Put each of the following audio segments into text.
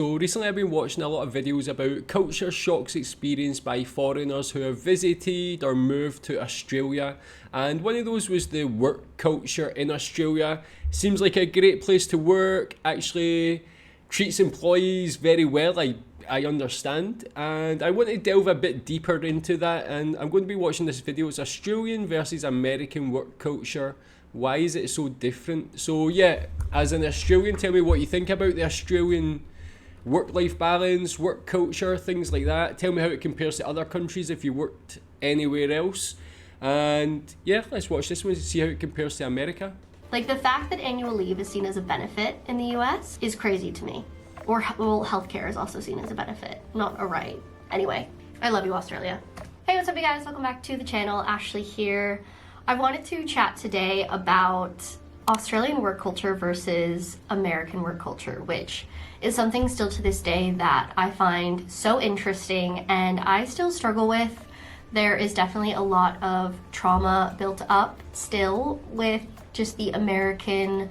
So recently I've been watching a lot of videos about culture shocks experienced by foreigners who have visited or moved to Australia, and one of those was the work culture in Australia. Seems like a great place to work, actually treats employees very well, I understand, and I want to delve a bit deeper into that, and I'm going to be watching this video. It's Australian versus American work culture. Why is it so different? So yeah, as an Australian, tell me what you think about the Australian work-life balance, work culture, things like that. Tell me how it compares to other countries if you worked anywhere else. And yeah, let's watch this one to see how it compares to America. Like, the fact that annual leave is seen as a benefit in the US is crazy to me. Or, well, healthcare is also seen as a benefit, not a right. Anyway, I love you, Australia. Hey, what's up, you guys? Welcome back to the channel. Ashley here. I wanted to chat today about Australian work culture versus American work culture, which is something still to this day that I find so interesting and I still struggle with. There is definitely a lot of trauma built up still with just the American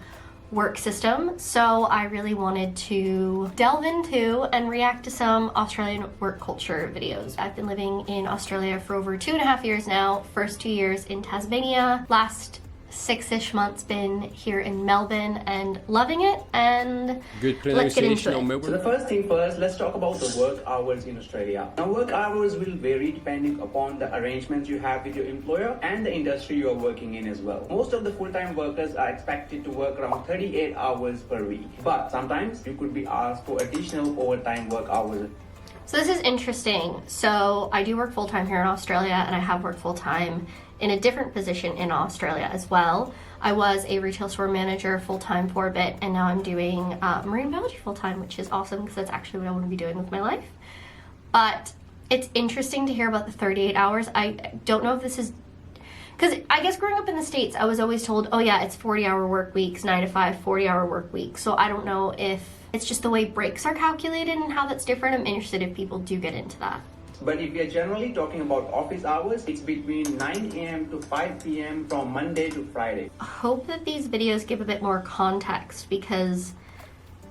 work system, so I really wanted to delve into and react to some Australian work culture videos. I've been living in Australia for over 2.5 years now. First 2 years in Tasmania, last 6-ish months been here in Melbourne and loving it, and good let's get into on it. Melbourne. So the first thing first, let's talk about the work hours in Australia. Now, work hours will vary depending upon the arrangements you have with your employer and the industry you are working in as well. Most of the full-time workers are expected to work around 38 hours per week, but sometimes you could be asked for additional overtime work hours. So this is interesting. So I do work full-time here in Australia, and I have worked full-time in a different position in Australia as well. I was a retail store manager full-time for a bit, and now I'm doing marine biology full-time, which is awesome because that's actually what I want to be doing with my life. But it's interesting to hear about the 38 hours. I don't know if this is, because I guess growing up in the States, I was always told, oh yeah, it's 40-hour work weeks, 9 to 5, 40-hour work weeks. So I don't know if it's just the way breaks are calculated and how that's different. I'm interested if people do get into that. But if we are generally talking about office hours, it's between 9 a.m. to 5 p.m. from Monday to Friday. I hope that these videos give a bit more context, because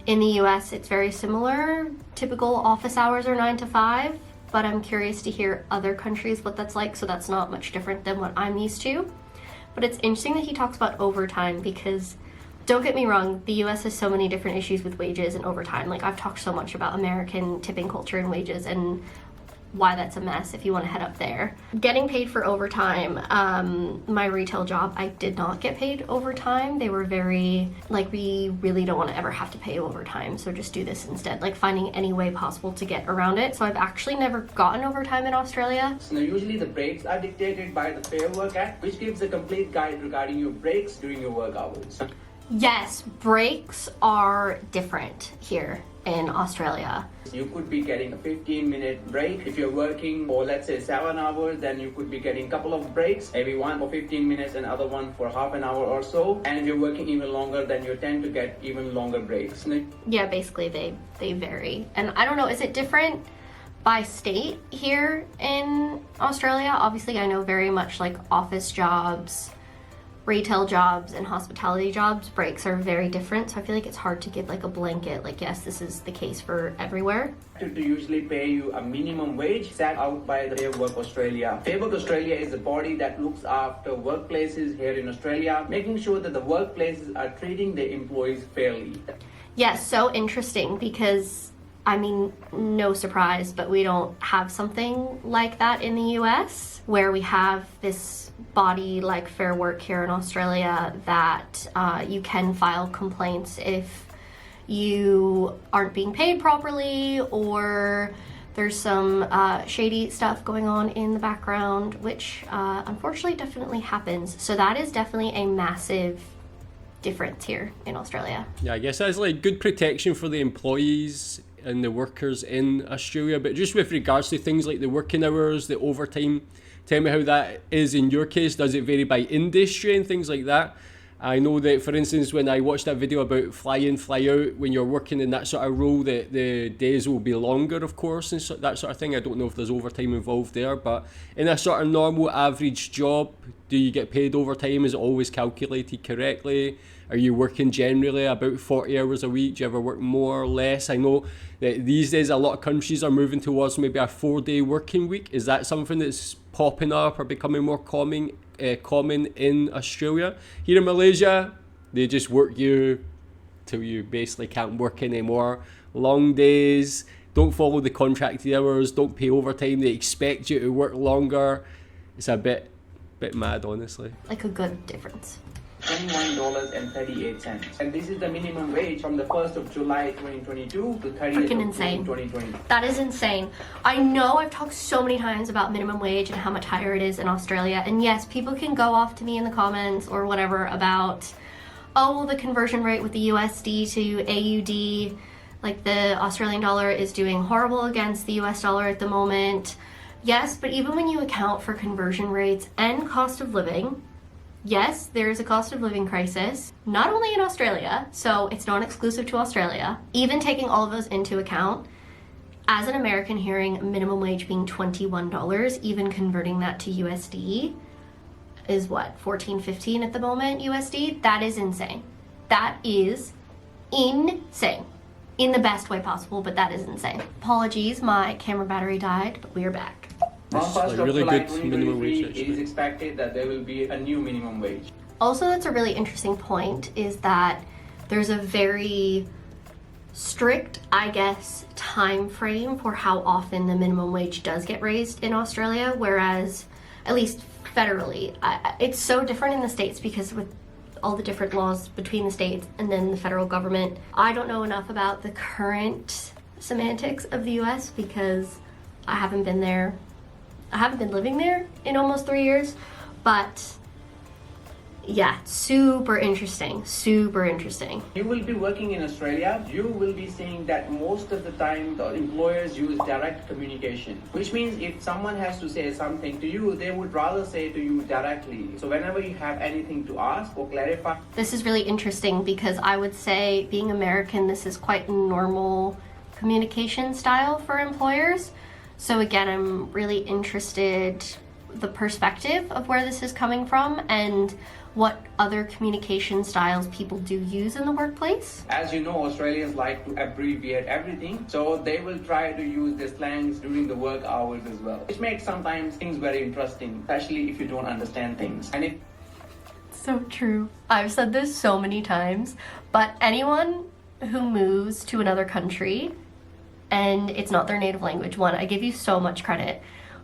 in the US it's very similar. Typical office hours are 9 to 5, but I'm curious to hear other countries what that's like, so that's not much different than what I'm used to. But it's interesting that he talks about overtime, because don't get me wrong, the US has so many different issues with wages and overtime. Like, I've talked so much about American tipping culture and wages and why that's a mess if you want to head up there. Getting paid for overtime, my retail job, I did not get paid overtime. They were very, like, we really don't want to ever have to pay overtime, so just do this instead. Like, finding any way possible to get around it. So I've actually never gotten overtime in Australia. So now usually the breaks are dictated by the Fair Work Act, which gives a complete guide regarding your breaks during your work hours. Yes, breaks are different here in Australia. You could be getting a 15-minute break. If you're working for, let's say, 7 hours, then you could be getting a couple of breaks, maybe one for 15 minutes and other one for half an hour or so. And if you're working even longer, then you tend to get even longer breaks. Yeah, basically they vary. And I don't know, is it different by state here in Australia? Obviously, I know very much like office jobs, retail jobs, and hospitality jobs, breaks are very different, so I feel like it's hard to give like a blanket, like, yes, this is the case for everywhere. To usually pay you a minimum wage set out by the Fair Work Australia. Fair Work Australia is a body that looks after workplaces here in Australia, making sure that the workplaces are treating their employees fairly. Yes, so interesting, because I mean, no surprise, but we don't have something like that in the US, where we have this body like Fair Work here in Australia that you can file complaints if you aren't being paid properly, or there's some shady stuff going on in the background, which unfortunately definitely happens. So that is definitely a massive difference here in Australia. Yeah, I guess that's like good protection for the employees and the workers in Australia, but just with regards to things like the working hours, the overtime, tell me how that is in your case. Does it vary by industry and things like that? I know that, for instance, when I watched that video about fly in, fly out, when you're working in that sort of role, that the days will be longer, of course, and that sort of thing. I don't know if there's overtime involved there, but in a sort of normal average job, do you get paid overtime? Is it always calculated correctly? Are you working generally about 40 hours a week? Do you ever work more or less? I know that these days a lot of countries are moving towards maybe a 4-day working week. Is that something that's popping up or becoming more common in Australia? Here in Malaysia, they just work you till you basically can't work anymore. Long days, don't follow the contracted hours, don't pay overtime. They expect you to work longer. It's a bit mad, honestly. Like a good difference. $21.38. And this is the minimum wage from the 1st of July 2022 to 30th Freaking of June insane. 2020. That is insane. I know I've talked so many times about minimum wage and how much higher it is in Australia. And yes, people can go off to me in the comments or whatever about, oh, well, the conversion rate with the USD to AUD, like the Australian dollar is doing horrible against the US dollar at the moment. Yes, but even when you account for conversion rates and cost of living, yes, there is a cost of living crisis, not only in Australia, so it's not exclusive to Australia. Even taking all of those into account, as an American hearing minimum wage being $21, even converting that to USD is what, 14, 15 at the moment USD? That is insane. That is insane. In the best way possible, but that is insane. Apologies, my camera battery died, but we are back. On It's 1st like of really July good minimum wage, 2023, it is actually. expected that there will be a new minimum wage. Also, that's a really interesting point, is that there's a very strict, I guess, time frame for how often the minimum wage does get raised in Australia, whereas, at least federally, it's so different in the States because with all the different laws between the states and then the federal government. I don't know enough about the current semantics of the US because I haven't been there. I haven't been living there in almost 3 years, but yeah, super interesting, super interesting. You will be working in Australia, you will be seeing that most of the time the employers use direct communication, which means if someone has to say something to you, they would rather say to you directly. So whenever you have anything to ask or clarify. This is really interesting because I would say, being American, this is quite a normal communication style for employers. So again, I'm really interested the perspective of where this is coming from and what other communication styles people do use in the workplace. As you know, Australians like to abbreviate everything, so they will try to use the slangs during the work hours as well, which makes sometimes things very interesting, especially if you don't understand things. And if So true. I've said this so many times, but anyone who moves to another country and it's not their native language, one, I give you so much credit.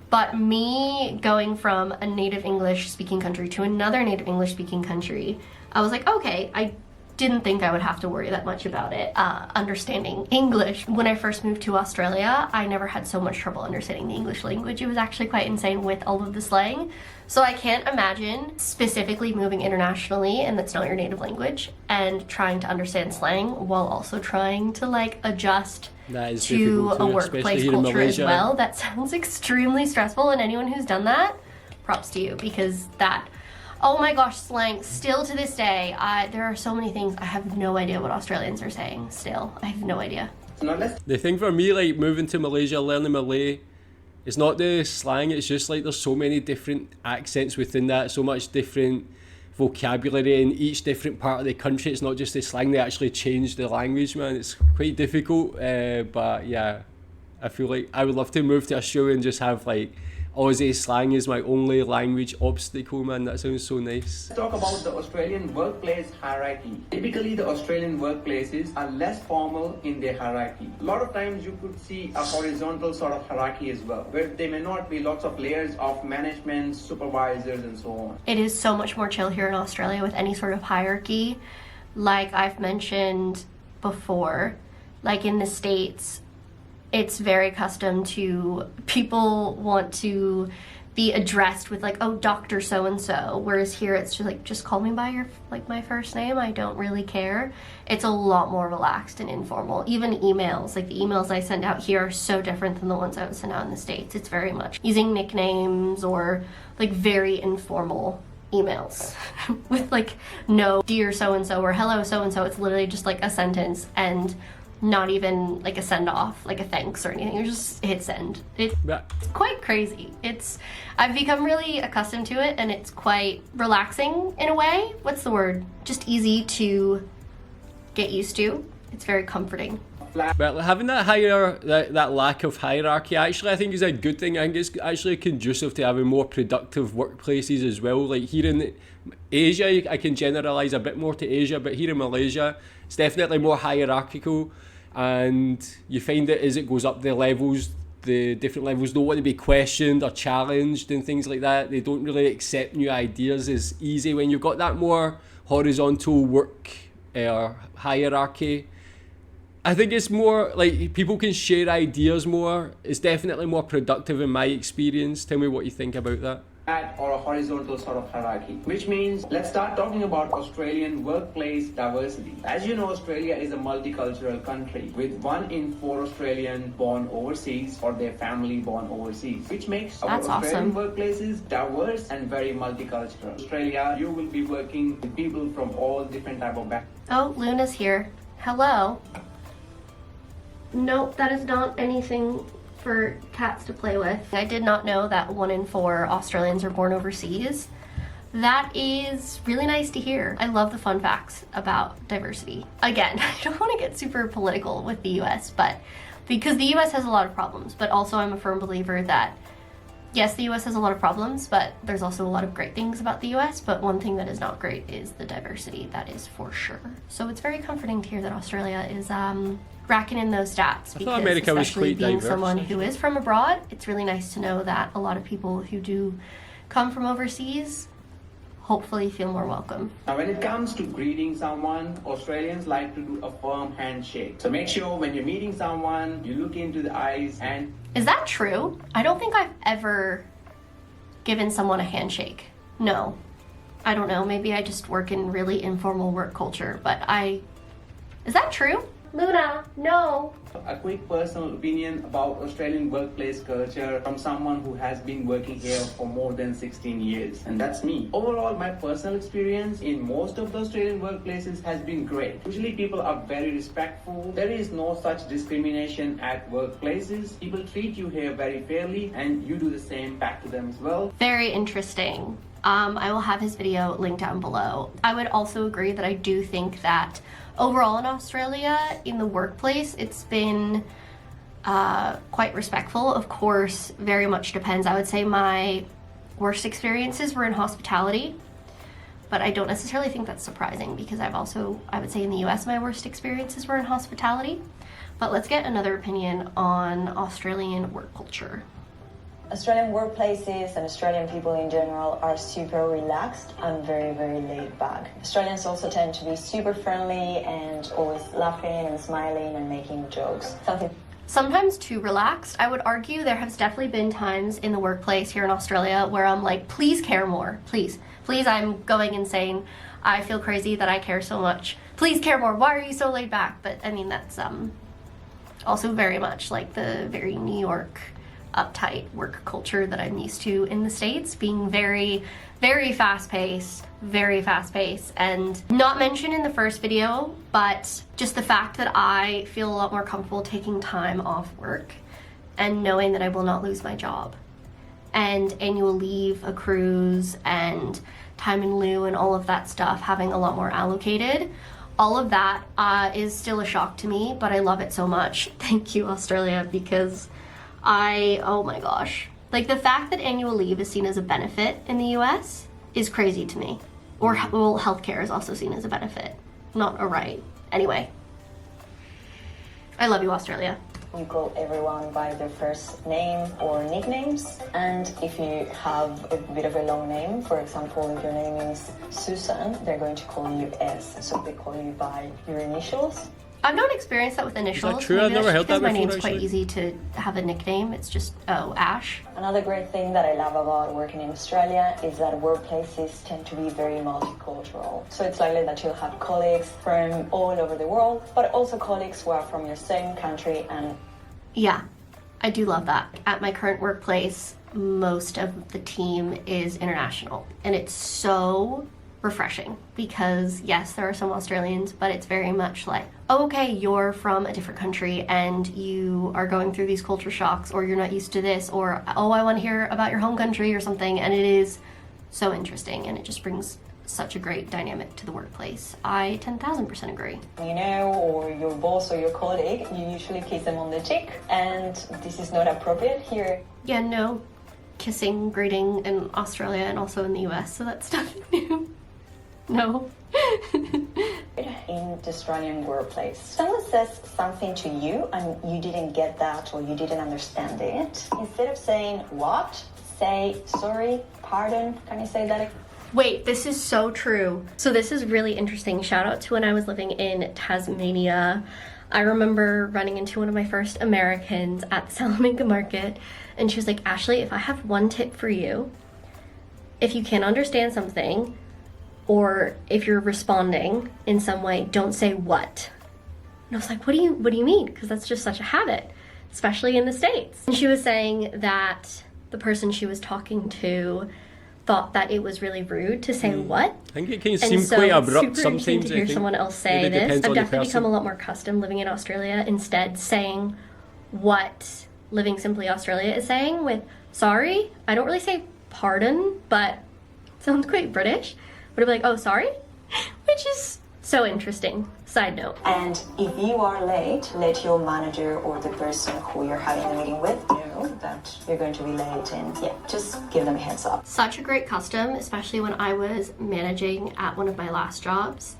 But me going from a native English speaking country to another native English speaking country, I was like, okay, I didn't think I would have to worry that much about it, understanding English. When I first moved to Australia, I never had so much trouble understanding the English language. It was actually quite insane with all of the slang. So I can't imagine specifically moving internationally, and that's not your native language, and trying to understand slang while also trying to like adjust That is to difficult a too, workplace especially here in culture as Malaysia. well. That sounds extremely stressful, and anyone who's done that, props to you, because that, oh my gosh, slang, still to this day, there are so many things I have no idea what Australians are saying still. I have no idea. not let's The thing for me, like moving to Malaysia, learning Malay, it's not the slang, it's just like there's so many different accents within that, so much different vocabulary in each different part of the country. It's not just the slang, they actually change the language, man. It's quite difficult, but yeah, I feel like I would love to move to Australia and just have like Aussie slang as my only language obstacle, man. That sounds so nice. talk about the Australian workplace hierarchy. Typically, the Australian workplaces are less formal in their hierarchy. A lot of times you could see a horizontal sort of hierarchy as well, where there may not be lots of layers of management, supervisors, and so on. It is so much more chill here in Australia with any sort of hierarchy. Like I've mentioned before, like in the States, it's very accustomed to people want to be addressed with like, oh, Dr. so-and-so, whereas here it's just like, just call me by your, like my first name, I don't really care. It's a lot more relaxed and informal. Even emails, like the emails I send out here are so different than the ones I would send out in the States. It's very much using nicknames or like very informal emails with like no dear so-and-so or hello so-and-so. It's literally just like a sentence and not even like a send off, like a thanks or anything. You just hit send. It's quite crazy. I've become really accustomed to it, and it's quite relaxing in a way. What's the word? Just easy to get used to. It's very comforting. But having that lack of hierarchy, actually, I think is a good thing. I think it's actually conducive to having more productive workplaces as well. Like here in Asia, I can generalize a bit more to Asia, but here in Malaysia, it's definitely more hierarchical, and you find that as it goes up the levels, the different levels don't want to be questioned or challenged and things like that. They don't really accept new ideas as easy when you've got that more horizontal work hierarchy. I think it's more like people can share ideas more. It's definitely more productive in my experience. Tell me what you think about that. Or a horizontal sort of hierarchy, which means let's start talking about Australian workplace diversity. As you know, Australia is a multicultural country with 1 in 4 Australian born overseas or their family born overseas, which makes our Australian workplaces diverse and very multicultural. Australia, you will be working with people from all different type of backgrounds. Oh, Luna's here. Hello. Nope, that is not anything for cats to play with. I did not know that 1 in 4 Australians are born overseas. That is really nice to hear. I love the fun facts about diversity. Again, I don't want to get super political with the US, but because the US has a lot of problems, but also I'm a firm believer that yes, the US has a lot of problems, but there's also a lot of great things about the US, but one thing that is not great is the diversity, that is for sure. So it's very comforting to hear that Australia is racking in those stats, because America especially was quite being diverse, someone who is from abroad, it's really nice to know that a lot of people who do come from overseas hopefully feel more welcome. Now, when it comes to greeting someone, Australians like to do a firm handshake. So make sure when you're meeting someone, you look into the eyes and... Is that true? I don't think I've ever given someone a handshake. No. I don't know, maybe I just work in really informal work culture, but is that true? Luna, no. A quick personal opinion about Australian workplace culture from someone who has been working here for more than 16 years, and that's me. Overall, my personal experience in most of the Australian workplaces has been great. Usually people are very respectful. There is no such discrimination at workplaces. People treat you here very fairly, and you do the same back to them as well. Very interesting. I will have his video linked down below. I would also agree that I do think that overall in Australia, in the workplace, it's been quite respectful. Of course, very much depends. I would say my worst experiences were in hospitality, but I don't necessarily think that's surprising because I would say in the US, my worst experiences were in hospitality. But let's get another opinion on Australian work culture. Australian workplaces and Australian people in general are super relaxed and very, very laid back. Australians also tend to be super friendly and always laughing and smiling and making jokes. Sometimes too relaxed. I would argue there has definitely been times in the workplace here in Australia where I'm like, please care more, please. Please, I'm going insane. I feel crazy that I care so much. Please care more. Why are you so laid back? But I mean, that's also very much like the very New York uptight work culture that I'm used to in the States, being very, very fast-paced, and not mentioned in the first video, but just the fact that I feel a lot more comfortable taking time off work and knowing that I will not lose my job. And annual leave accrues and time in lieu and all of that stuff, having a lot more allocated. All of that is still a shock to me, but I love it so much. Thank you, Australia, because oh my gosh. Like, the fact that annual leave is seen as a benefit in the US is crazy to me. Or, well, healthcare is also seen as a benefit, not a right. Anyway, I love you, Australia. You call everyone by their first name or nicknames, and if you have a bit of a long name, for example, if your name is Susan, they're going to call you S, so they call you by your initials. I've not experienced that with initials. Is that true? I've never heard that before. My name's actually quite easy to have a nickname. It's just, Ash. Another great thing that I love about working in Australia is that workplaces tend to be very multicultural. So it's likely that you'll have colleagues from all over the world, but also colleagues who are from your same country and... Yeah, I do love that. At my current workplace, most of the team is international, and it's so refreshing because yes, there are some Australians, but it's very much like, oh, okay, you're from a different country and you are going through these culture shocks, or you're not used to this, or oh, I want to hear about your home country or something, and it is so interesting, and it just brings such a great dynamic to the workplace. I 10,000% agree. You know, or your boss or your colleague, you usually kiss them on the cheek, and this is not appropriate here. Yeah, no kissing, greeting in Australia and also in the US, so that's nothing new. No. In the Australian workplace, someone says something to you and you didn't get that or you didn't understand it. Instead of saying what, say sorry, pardon. Can you say that? Wait, this is so true. So this is really interesting. Shout out to when I was living in Tasmania. I remember running into one of my first Americans at the Salamanca market, and she was like, Ashley, if I have one tip for you, if you can't understand something, or if you're responding in some way, don't say what. And I was like, what do you mean? Because that's just such a habit, especially in the States. And she was saying that the person she was talking to thought that it was really rude to say what. I think it can seem quite abrupt sometimes. Super interesting to hear someone else say this. I've definitely become a lot more accustomed living in Australia, instead saying what Living Simply Australia is saying with sorry. I don't really say pardon, but it sounds quite British. But I'd be like, oh, sorry? Which is so interesting. Side note. And if you are late, let your manager or the person who you're having the meeting with know that you're going to be late, and yeah, just give them a heads up. Such a great custom, especially when I was managing at one of my last jobs.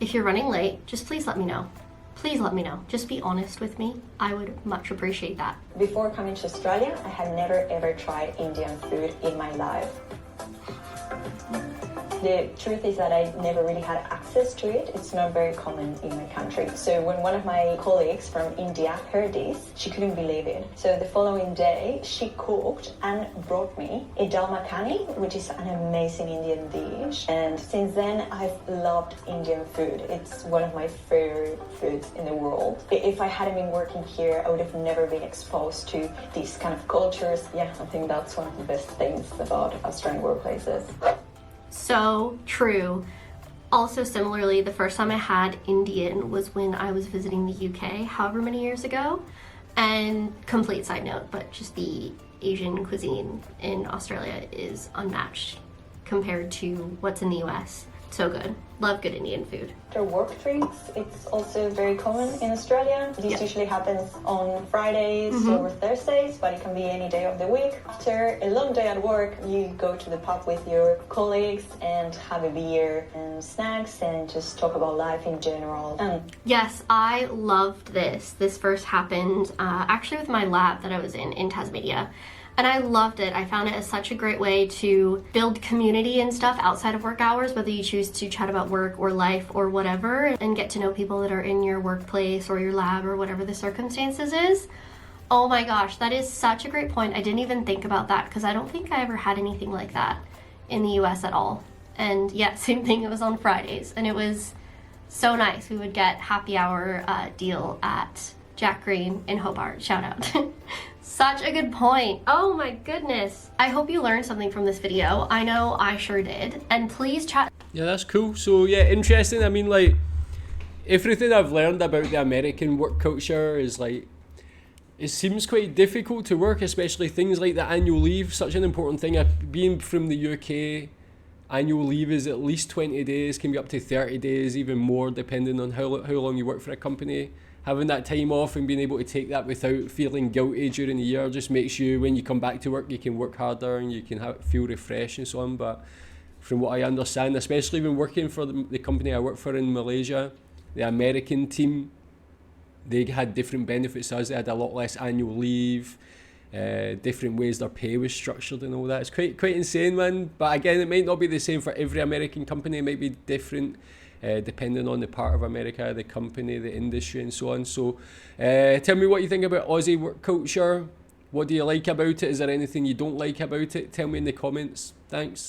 If you're running late, just please let me know. Please let me know. Just be honest with me. I would much appreciate that. Before coming to Australia, I had never ever tried Indian food in my life. The truth is that I never really had access to it. It's not very common in my country. So when one of my colleagues from India heard this, she couldn't believe it. So the following day, she cooked and brought me a dal makhani, which is an amazing Indian dish. And since then, I've loved Indian food. It's one of my favorite foods in the world. If I hadn't been working here, I would have never been exposed to these kind of cultures. Yeah, I think that's one of the best things about Australian workplaces. So true. Also, similarly, the first time I had Indian was when I was visiting the UK, however many years ago. And complete side note, but just the Asian cuisine in Australia is unmatched compared to what's in the US. So good. Love good Indian food. Their work drinks, it's also very common in Australia. This usually happens on Fridays or Thursdays, but it can be any day of the week. After a long day at work, you go to the pub with your colleagues and have a beer and snacks and just talk about life in general. Yes, I loved this. This first happened actually with my lab that I was in Tasmania. And I loved it. I found it as such a great way to build community and stuff outside of work hours, whether you choose to chat about work or life or whatever, and get to know people that are in your workplace or your lab or whatever the circumstances is. Oh my gosh, that is such a great point. I didn't even think about that because I don't think I ever had anything like that in the US at all. And yeah, same thing, it was on Fridays. And it was so nice. We would get happy hour deal at Jack Green in Hobart. Shout out. Such a good point. Oh my goodness. I hope you learned something from this video. I know I sure did. And please chat. Yeah, that's cool. So yeah, interesting. I mean, like, everything I've learned about the American work culture is like, it seems quite difficult to work, especially things like the annual leave, such an important thing. Being from the UK, annual leave is at least 20 days, can be up to 30 days, even more, depending on how long you work for a company. Having that time off and being able to take that without feeling guilty during the year just makes you, when you come back to work, you can work harder and you can feel refreshed and so on. But from what I understand, especially when working for the company I work for in Malaysia, the American team, they had different benefits to us. They had a lot less annual leave, different ways their pay was structured and all that. It's quite insane, man. But again, it might not be the same for every American company. It might be different depending on the part of America, the company, the industry and so on. So tell me what you think about Aussie work culture. What do you like about it? Is there anything you don't like about it? Tell me in the comments. Thanks.